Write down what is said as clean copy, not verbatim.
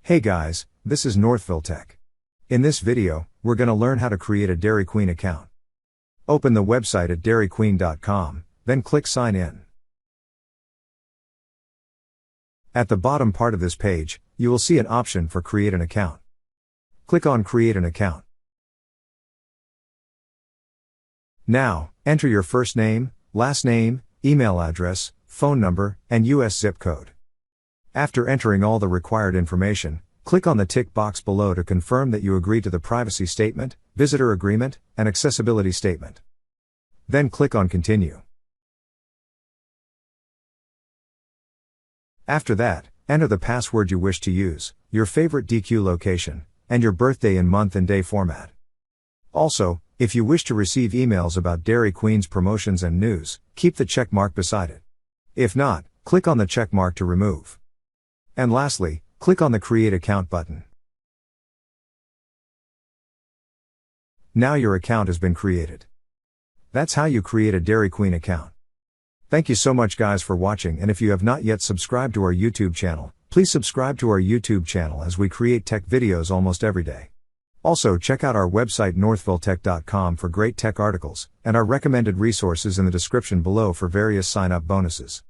Hey guys, this is Northville Tech. In this video, we're gonna learn how to create a Dairy Queen account. Open the website at dairyqueen.com, then click Sign In. At the bottom part of this page, you will see an option for Create an Account. Click on Create an Account. Now, enter your first name, last name, email address, phone number, and US zip code. After entering all the required information, click on the tick box below to confirm that you agree to the privacy statement, visitor agreement, and accessibility statement. Then click on Continue. After that, enter the password you wish to use, your favorite DQ location, and your birthday in month and day format. Also, if you wish to receive emails about Dairy Queen's promotions and news, keep the check mark beside it. If not, click on the check mark to remove. And lastly, click on the Create Account button. Now your account has been created. That's how you create a Dairy Queen account. Thank you so much guys for watching, and if you have not yet subscribed to our YouTube channel, please subscribe to our YouTube channel as we create tech videos almost every day. Also check out our website northvilletech.com for great tech articles, and our recommended resources in the description below for various sign-up bonuses.